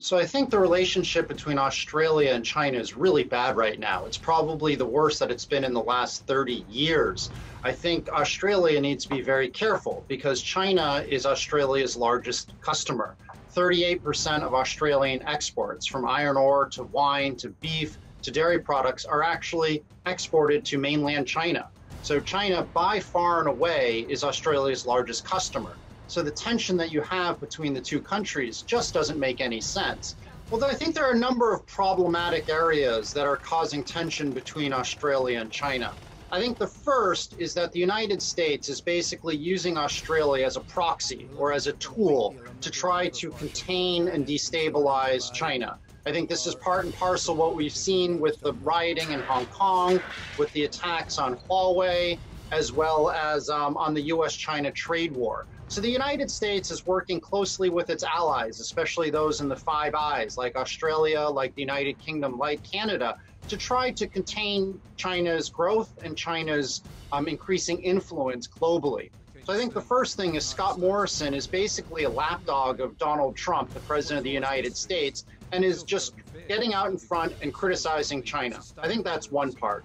So I think the relationship between Australia and China is really bad right now. It's probably the worst that it's been in the last 30 years. I think Australia needs to be very careful because China is Australia's largest customer. 38% of Australian exports, from iron ore to wine to beef to dairy products, are actually exported to mainland China. So China, by far and away, is Australia's largest customer. So the tension that you have between the two countries just doesn't make any sense. Well, I think there are a number of problematic areas that are causing tension between Australia and China. I think the first is that the United States is basically using Australia as a proxy or as a tool to try to contain and destabilize China. I think this is part and parcel what we've seen with the rioting in Hong Kong, with the attacks on Huawei, as well as on the US-China trade war. So the United States is working closely with its allies, especially those in the Five Eyes, like Australia, like the United Kingdom, like Canada, to try to contain China's growth and China's increasing influence globally. So I think the first thing is Scott Morrison is basically a lapdog of Donald Trump, the president of the United States, and is just getting out in front and criticizing China. I think that's one part.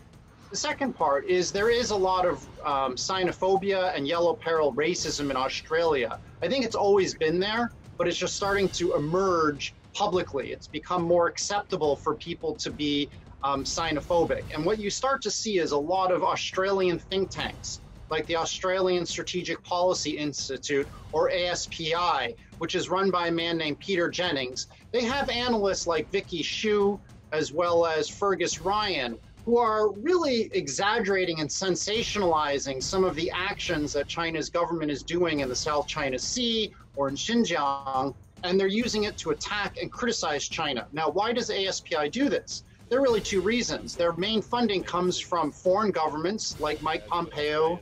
The second part is there is a lot of xenophobia and yellow peril racism in Australia. I think it's always been there, but it's just starting to emerge publicly. It's become more acceptable for people to be xenophobic. And what you start to see is a lot of Australian think tanks, like the Australian Strategic Policy Institute, or ASPI, which is run by a man named Peter Jennings. They have analysts like Vicky Xu, as well as Fergus Ryan, who are really exaggerating and sensationalizing some of the actions that China's government is doing in the South China Sea or in Xinjiang, and they're using it to attack and criticize China. Now, why does ASPI do this? There are really two reasons. Their main funding comes from foreign governments like Mike Pompeo,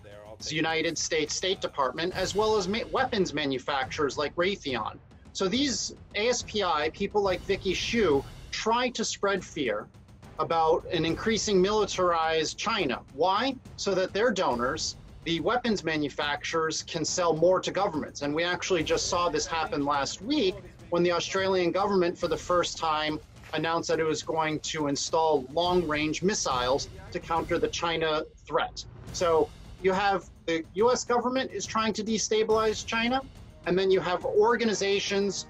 the United States State Department, as well as weapons manufacturers like Raytheon. So these ASPI, people like Vicky Xu, try to spread fear about an increasing militarized China. Why? So that their donors, the weapons manufacturers, can sell more to governments. And we actually just saw this happen last week when the Australian government, for the first time, announced that it was going to install long-range missiles to counter the China threat. So you have the US government is trying to destabilize China, and then you have organizations,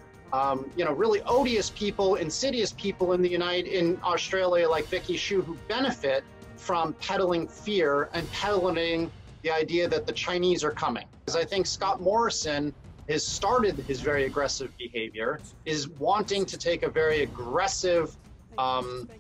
really odious people, insidious people in Australia like Vicky Xu, who benefit from peddling fear and peddling the idea that the Chinese are coming. Because I think Scott Morrison has started his very aggressive behavior, is wanting to take a very aggressive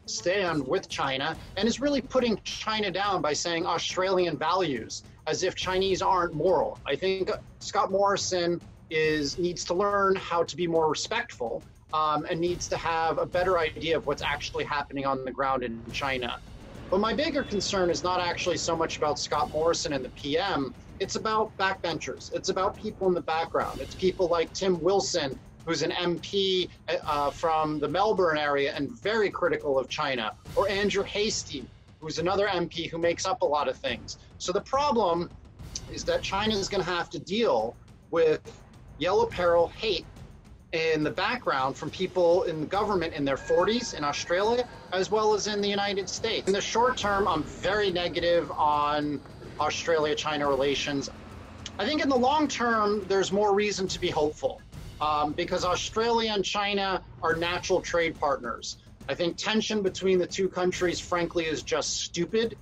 stand with China, and is really putting China down by saying Australian values, as if Chinese aren't moral. I think Scott Morrison needs to learn how to be more respectful and needs to have a better idea of what's actually happening on the ground in China. But my bigger concern is not actually so much about Scott Morrison and the PM, it's about backbenchers. It's about people in the background. It's people like Tim Wilson, who's an MP from the Melbourne area and very critical of China, or Andrew Hastie, who's another MP who makes up a lot of things. So the problem is that China is going to have to deal with yellow peril hate in the background from people in the government in their 40s in Australia, as well as in the United States. In the short term, I'm very negative on Australia-China relations. I think in the long term, there's more reason to be hopeful because Australia and China are natural trade partners. I think tension between the two countries, frankly, is just stupid.